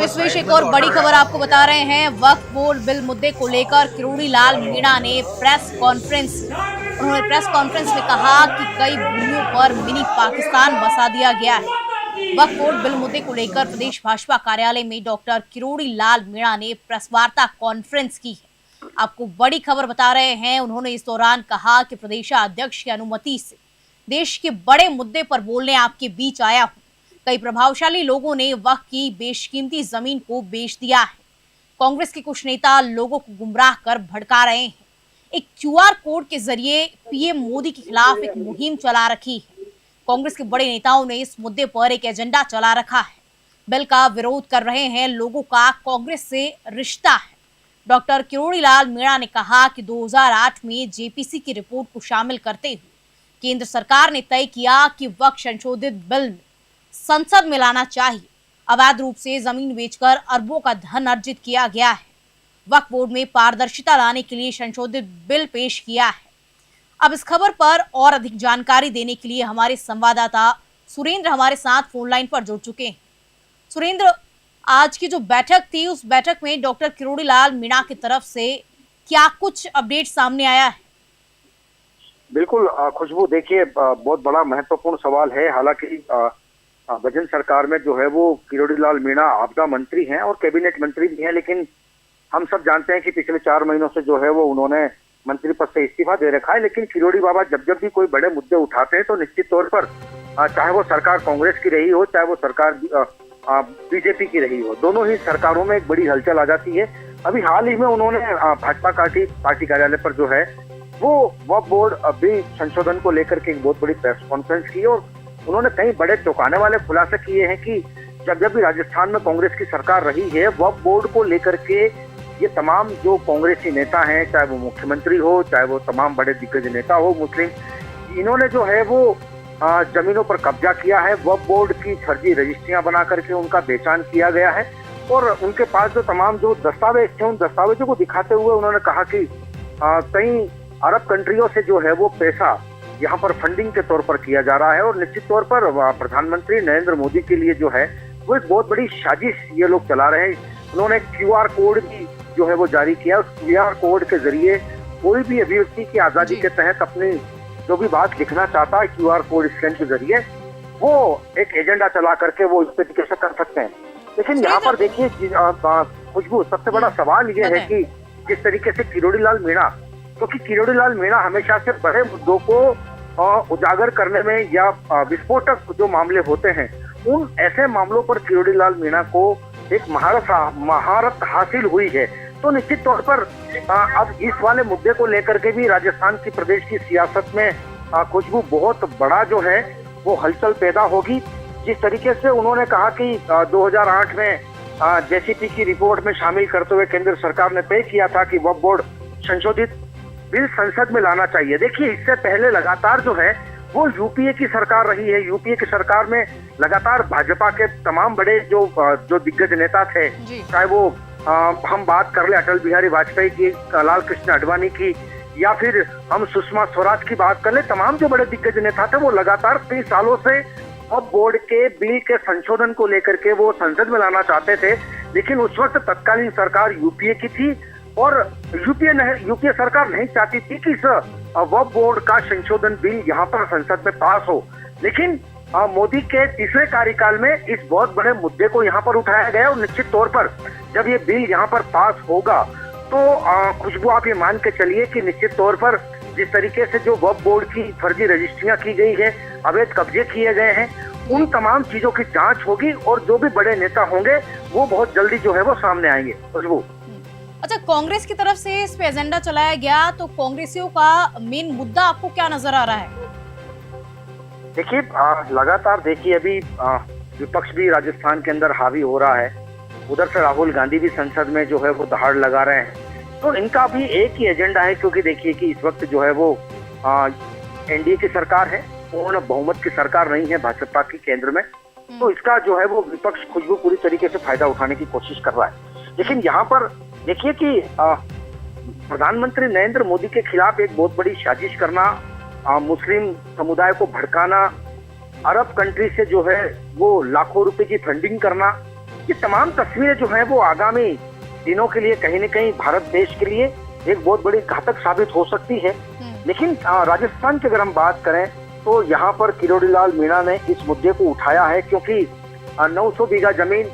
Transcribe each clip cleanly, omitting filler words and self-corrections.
इस बीच एक और बड़ी खबर आपको बता रहे हैं। वक्फ बोर्ड बिल मुद्दे को लेकर किरोड़ी लाल मीणा ने उन्होंने प्रेस कॉन्फ्रेंस में कहा कि कई भूमियों पर मिनी पाकिस्तान बसा दिया गया है। वक्फ बोर्ड बिल मुद्दे को लेकर प्रदेश भाजपा कार्यालय में डॉक्टर किरोड़ी लाल मीणा ने प्रेस वार्ता कॉन्फ्रेंस की है। आपको बड़ी खबर बता रहे हैं। उन्होंने इस दौरान कहा कि प्रदेशाध्यक्ष की अनुमति से देश के बड़े मुद्दे पर बोलने आपके बीच आया हूं। कई प्रभावशाली लोगों ने वक्फ की बेशकीमती जमीन को बेच दिया है। कांग्रेस के कुछ नेता लोगों को गुमराह कर भड़का रहे हैं। एक क्यूआर कोड के जरिए पीएम मोदी के खिलाफ एक मुहिम चला रखी है। कांग्रेस के बड़े नेताओं ने इस मुद्दे पर एक एजेंडा चला रखा है। बिल का विरोध कर रहे हैं लोगों का कांग्रेस से रिश्ता है। डॉक्टर किरोड़ी लाल मीणा ने कहा कि 2008 में जेपीसी की रिपोर्ट को शामिल करते हुए केंद्र सरकार ने तय किया कि वक्फ संशोधित बिल में संसद में लाना चाहिए। अवैध रूप से जमीन बेचकर अरबों का धन अर्जित किया गया है। वक्फ बोर्ड में पारदर्शिता लाने के लिए संशोधित बिल पेश किया है। अब इस खबर पर और अधिक जानकारी देने के लिए हमारे संवाददाता सुरेंद्र हमारे साथ फोन लाइन पर जुड़ चुके हैं। सुरेंद्र, आज की जो बैठक थी उस बैठक में डॉक्टर किरोड़ी लाल मीणा की तरफ से क्या कुछ अपडेट सामने आया है? बिल्कुल खुशबू, देखिए बहुत बड़ा महत्वपूर्ण सवाल है। हालांकि बजट सरकार में जो है वो किरोड़ी लाल मीणा आपदा मंत्री हैं और कैबिनेट मंत्री भी हैं, लेकिन हम सब जानते हैं कि पिछले 4 महीनों से जो है वो उन्होंने मंत्री पद से इस्तीफा दे रखा है। लेकिन किरोड़ी बाबा जब भी कोई बड़े मुद्दे उठाते हैं तो निश्चित तौर पर चाहे वो सरकार कांग्रेस की रही हो, चाहे वो सरकार बीजेपी की रही हो, दोनों ही सरकारों में एक बड़ी हलचल आ जाती है। अभी हाल ही में उन्होंने भाजपा पार्टी कार्यालय पर जो है वो वक्फ बोर्ड बिल संशोधन को लेकर के एक बहुत बड़ी प्रेस कॉन्फ्रेंस की और उन्होंने कई बड़े चौंकाने वाले खुलासे किए हैं कि जब भी राजस्थान में कांग्रेस की सरकार रही है, वक्फ बोर्ड को लेकर के ये तमाम जो कांग्रेसी नेता हैं, चाहे वो मुख्यमंत्री हो, चाहे वो तमाम बड़े दिग्गज नेता हो मुस्लिम, इन्होंने जो है वो जमीनों पर कब्जा किया है। वक्फ बोर्ड की फर्जी रजिस्ट्रियां बना करके उनका बेचान किया गया है और उनके पास जो तमाम जो दस्तावेज थे उन दस्तावेजों को दिखाते हुए उन्होंने कहा कि कई अरब कंट्रियों से जो है वो पैसा यहाँ पर फंडिंग के तौर पर किया जा रहा है और निश्चित तौर पर प्रधानमंत्री नरेंद्र मोदी के लिए जो है वो एक बहुत बड़ी साजिश ये लोग चला रहे हैं। उन्होंने क्यूआर कोड भी जो है वो जारी किया। उस क्यूआर कोड के जरिए कोई भी अभिव्यक्ति की आजादी के तहत अपनी जो भी बात लिखना चाहता है क्यूआर कोड स्कैन के जरिए वो एक एजेंडा चला करके वो इस तरीके से कर सकते हैं। लेकिन यहाँ पर देखिए खुशबू, सबसे बड़ा सवाल ये है कि जिस तरीके से किरोड़ी लाल मीणा, क्योंकि किरोड़ी लाल मीणा हमेशा से बड़े मुद्दों को उजागर करने में या विस्फोटक जो मामले होते हैं उन ऐसे मामलों पर किरोड़ी लाल मीणा को एक महारत हासिल हुई है। तो निश्चित तौर पर अब इस वाले मुद्दे को लेकर के भी राजस्थान की प्रदेश की सियासत में खुशबू बहुत बड़ा जो है वो हलचल पैदा होगी। जिस तरीके से उन्होंने कहा कि 2008 में जेसीपी की रिपोर्ट में शामिल करते हुए केंद्र सरकार ने तय किया था कि वक्फ बोर्ड संशोधित बिल संसद में लाना चाहिए। देखिए, इससे पहले लगातार जो है वो यूपीए की सरकार रही है। यूपीए की सरकार में लगातार भाजपा के तमाम बड़े जो दिग्गज नेता थे, चाहे वो हम बात कर ले अटल बिहारी वाजपेयी की, लाल कृष्ण आडवाणी की, या फिर हम सुषमा स्वराज की बात कर ले, तमाम जो बड़े दिग्गज नेता थे वो लगातार कई सालों से वक्फ बोर्ड के बिल के संशोधन को लेकर के वो संसद में लाना चाहते थे। लेकिन उस वक्त तत्कालीन सरकार यूपीए की थी और यूपीए सरकार नहीं चाहती थी कि इस वक्फ बोर्ड का संशोधन बिल यहाँ पर संसद में पास हो। लेकिन मोदी के तीसरे कार्यकाल में इस बहुत बड़े मुद्दे को यहाँ पर उठाया गया और निश्चित तौर पर जब ये बिल यहाँ पर पास होगा तो खुशबू, आप ये मान के चलिए कि निश्चित तौर पर जिस तरीके से जो वक्फ बोर्ड की फर्जी रजिस्ट्रियां की गई है, अवैध कब्जे किए गए हैं, उन तमाम चीजों की जांच होगी और जो भी बड़े नेता होंगे वो बहुत जल्दी जो है वो सामने आएंगे। खुशबू, अच्छा, कांग्रेस की तरफ से इस पे एजेंडा चलाया गया तो कांग्रेसियों का मेन मुद्दा आपको क्या नजर आ रहा है? देखिए, लगातार देखिए अभी विपक्ष भी राजस्थान के अंदर हावी हो रहा है। उधर से राहुल गांधी भी संसद में जो है वो दहाड़ लगा रहे हैं। तो इनका भी एक ही एजेंडा है, क्योंकि देखिए कि इस वक्त जो है वो एनडीए की सरकार है, पूर्ण बहुमत की सरकार नहीं है भाजपा की केंद्र में। तो इसका जो है वो विपक्ष खुशबू पूरी तरीके से फायदा उठाने की कोशिश कर रहा है। लेकिन यहाँ पर देखिए कि प्रधानमंत्री नरेंद्र मोदी के खिलाफ एक बहुत बड़ी साजिश करना, मुस्लिम समुदाय को भड़काना, अरब कंट्री से जो है वो लाखों रुपए की फंडिंग करना, ये तमाम तस्वीरें जो है वो आगामी दिनों के लिए कहीं न कहीं भारत देश के लिए एक बहुत बड़ी घातक साबित हो सकती है। लेकिन राजस्थान की अगर हम बात करें तो यहाँ पर किरोड़ी लाल मीणा ने इस मुद्दे को उठाया है, क्योंकि 900 बीघा जमीन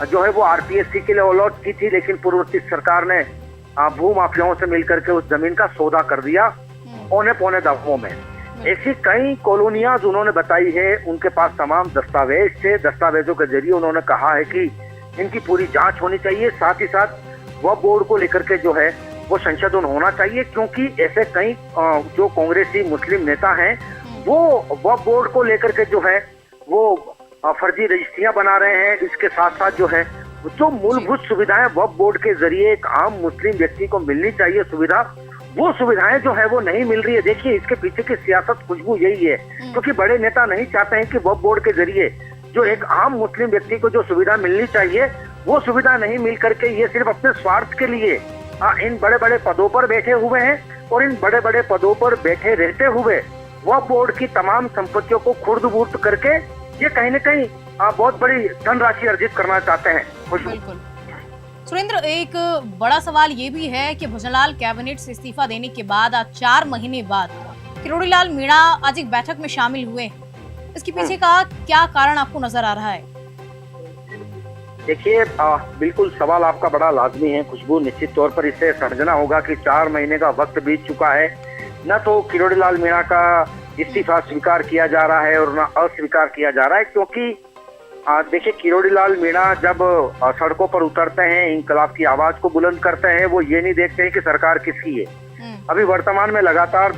जो है वो आरपीएससी के लिए अलॉट की थी, लेकिन पूर्ववर्ती सरकार ने भू माफियाओं से मिलकर के उस जमीन का सौदा कर दिया औने पौने दामों में। ऐसी कई कॉलोनियां उन्होंने बताई है, उनके पास तमाम दस्तावेज थे, दस्तावेजों के जरिए उन्होंने कहा है कि इनकी पूरी जांच होनी चाहिए, साथ ही साथ वक्फ बोर्ड को लेकर के जो है वो संशोधन होना चाहिए, क्योंकि ऐसे कई जो कांग्रेसी मुस्लिम नेता हैं वो वक्फ बोर्ड को लेकर के जो है वो फर्जी रजिस्ट्रियां बना रहे हैं। इसके साथ साथ जो है जो मूलभूत सुविधाएं वक्फ बोर्ड के जरिए एक आम मुस्लिम व्यक्ति को मिलनी चाहिए सुविधा, वो सुविधाएं जो है वो नहीं मिल रही है। देखिए इसके पीछे की सियासत खुशबू यही है, क्योंकि बड़े नेता नहीं चाहते हैं कि वक्फ बोर्ड के जरिए जो एक आम मुस्लिम व्यक्ति को जो सुविधा मिलनी चाहिए वो सुविधा नहीं मिल करके ये सिर्फ अपने स्वार्थ के लिए इन बड़े बड़े पदों पर बैठे हुए हैं, और इन बड़े बड़े पदों पर बैठे रहते हुए वक्फ बोर्ड की तमाम संपत्तियों को खुर्द-बुर्द करके ये कहीं न कहीं बहुत बड़ी धनराशि अर्जित करना चाहते हैं। बिल्कुल सुरेंद्र, एक बड़ा सवाल ये भी है कि भजनलाल कैबिनेट से इस्तीफा देने के बाद आज 4 महीने बाद किरोड़ी लाल मीणा आज एक बैठक में शामिल हुए हैं। इसके पीछे का क्या कारण आपको नजर आ रहा है? देखिए बिल्कुल सवाल आपका बड़ा लाजमी है खुशबू। निश्चित तौर पर इसे समझना होगा कि 4 महीने का वक्त बीत चुका है, न तो किरोड़ी लाल मीणा का इस्तीफा स्वीकार किया जा रहा है और न अस्वीकार किया जा रहा है, क्योंकि देखिए किरोड़ी लाल मीणा जब सड़कों पर उतरते हैं, इंकलाब की आवाज को बुलंद करते हैं, वो ये नहीं देखते हैं कि सरकार किसकी है। अभी वर्तमान में लगातार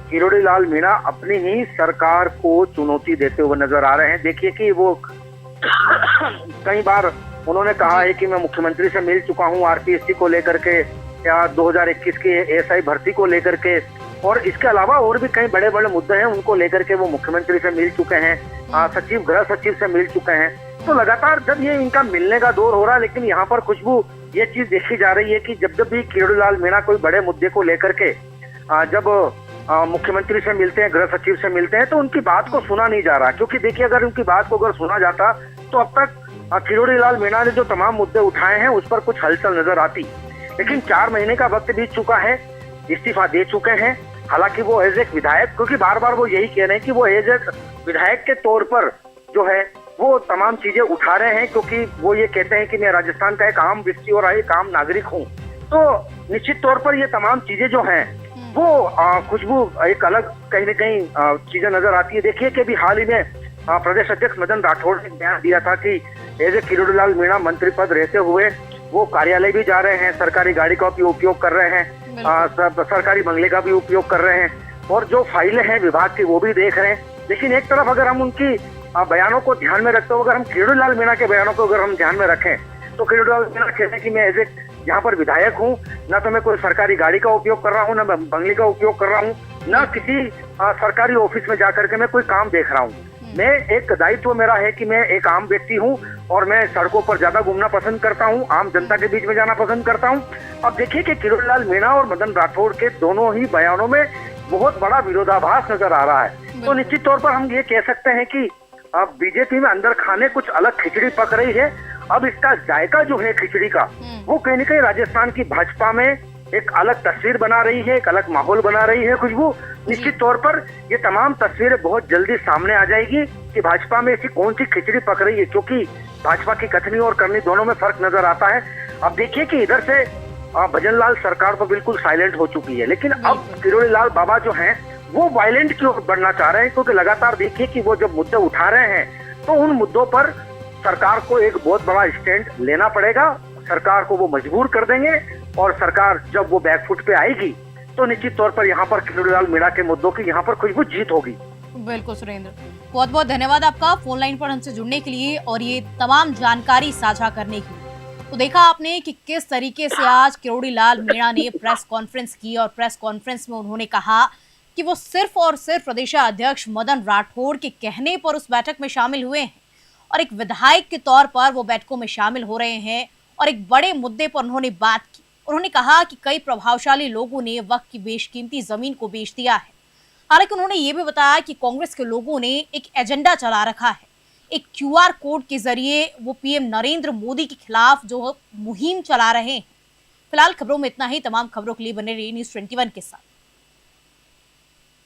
किरोड़ी लाल मीणा अपनी ही सरकार को चुनौती देते हुए नजर आ रहे हैं। देखिए कि वो कई बार उन्होंने कहा है कि मैं मुख्यमंत्री से मिल चुका हूं आरपीएससी को लेकर के या 2021 की एएसआई भर्ती को लेकर के, और इसके अलावा और भी कई बड़े बड़े मुद्दे हैं उनको लेकर के वो मुख्यमंत्री से मिल चुके हैं, सचिव गृह सचिव से मिल चुके हैं। तो लगातार जब ये इनका मिलने का दौर हो रहा है, लेकिन यहाँ पर खुशबू ये चीज देखी जा रही है कि जब जब भी किरोड़ी लाल मीणा कोई बड़े मुद्दे को लेकर के जब मुख्यमंत्री से मिलते हैं, गृह सचिव से मिलते हैं, तो उनकी बात को सुना नहीं जा रहा, क्योंकि देखिए अगर उनकी बात को अगर सुना जाता तो अब तक किरोड़ी लाल मीणा ने जो तमाम मुद्दे उठाए हैं उस पर कुछ हलचल नजर आती। लेकिन 4 महीने का वक्त बीत चुका है, इस्तीफा दे चुके हैं। हालांकि वो एज एक विधायक, क्योंकि बार बार वो यही कह रहे हैं कि वो एज एक विधायक के तौर पर जो है वो तमाम चीजें उठा रहे हैं, क्योंकि वो ये कहते हैं कि मैं राजस्थान का एक आम व्यक्ति और एक आम नागरिक हूँ। तो निश्चित तौर पर ये तमाम चीजें जो हैं वो खुशबू एक अलग कहीं न कहीं चीजें नजर आती है। देखिए कि अभी हाल ही में प्रदेश अध्यक्ष मदन राठौड़ ने बयान दिया था कि एज ए किरोड़ी लाल मीणा मंत्री पद रहते हुए वो कार्यालय भी जा रहे हैं, सरकारी गाड़ी का भी उपयोग कर रहे हैं, सरकारी बंगले का भी उपयोग कर रहे हैं, और जो फाइलें हैं विभाग की वो भी देख रहे हैं। लेकिन एक तरफ अगर हम उनकी बयानों को ध्यान में रखते हुए अगर हम किरोड़ी लाल मीणा के बयानों को अगर हम ध्यान में रखें तो किरोड़ी लाल मीणा कहते हैं कि मैं एज ए यहाँ पर विधायक हूँ, न तो मैं कोई सरकारी गाड़ी का उपयोग कर रहा हूँ, न बंगले का उपयोग कर रहा हूँ, न किसी सरकारी ऑफिस में जाकर के मैं कोई काम देख रहा हूँ। मैं एक दायित्व मेरा है कि मैं एक आम व्यक्ति हूँ और मैं सड़कों पर ज्यादा घूमना पसंद करता हूँ, आम जनता के बीच में जाना पसंद करता हूँ। अब देखिए कि किरोड़ी लाल मीणा और मदन राठौड़ के दोनों ही बयानों में बहुत बड़ा विरोधाभास नजर आ रहा है। तो निश्चित तौर पर हम ये कह सकते हैं कि अब बीजेपी में अंदर खाने कुछ अलग खिचड़ी पक रही है। अब इसका जायका जो है खिचड़ी का वो कहीं न कहीं राजस्थान की भाजपा में एक अलग तस्वीर बना रही है, एक अलग माहौल बना रही है खुशबू। निश्चित तौर पर ये तमाम तस्वीरें बहुत जल्दी सामने आ जाएगी कि भाजपा में ऐसी कौन सी खिचड़ी पक रही है, क्योंकि भाजपा की कथनी और करनी दोनों में फर्क नजर आता है। अब देखिए कि इधर से भजनलाल सरकार तो बिल्कुल साइलेंट हो चुकी है, लेकिन अब किरोड़ी लाल बाबा जो हैं वो वायलेंट की ओर बढ़ना चाह रहे हैं, क्योंकि लगातार देखिए कि वो जब मुद्दे उठा रहे हैं तो उन मुद्दों पर सरकार को एक बहुत बड़ा स्टैंड लेना पड़ेगा। सरकार को वो मजबूर कर देंगे और सरकार जब वो बैकफुट पे आएगी तो निश्चित तौर पर यहाँ पर किरोड़ी लाल मीणा के मुद्दों की यहाँ पर खुशबू जीत होगी। बिल्कुल सुरेंद्र, बहुत बहुत धन्यवाद आपका फोन लाइन पर हमसे जुड़ने के लिए और ये तमाम जानकारी साझा करने की। तो देखा आपने कि किस तरीके से आज किरोड़ी लाल मीणा ने प्रेस कॉन्फ्रेंस की और प्रेस कॉन्फ्रेंस में उन्होंने कहा कि वो सिर्फ और सिर्फ प्रदेशाध्यक्ष मदन राठौड़ के कहने पर उस बैठक में शामिल हुए हैं और एक विधायक के तौर पर वो बैठकों में शामिल हो रहे हैं और एक बड़े मुद्दे पर उन्होंने बात की। उन्होंने कहा कि कई प्रभावशाली लोगों ने वक्त की बेशकीमती जमीन को बेच दिया है। हालांकि उन्होंने ये भी बताया कि कांग्रेस के लोगों ने एक एजेंडा चला रखा है एक क्यूआर कोड के जरिए वो पीएम नरेंद्र मोदी के खिलाफ जो मुहिम चला रहे हैं। फिलहाल खबरों में इतना ही। तमाम खबरों के लिए बने रहिए News 21 के साथ।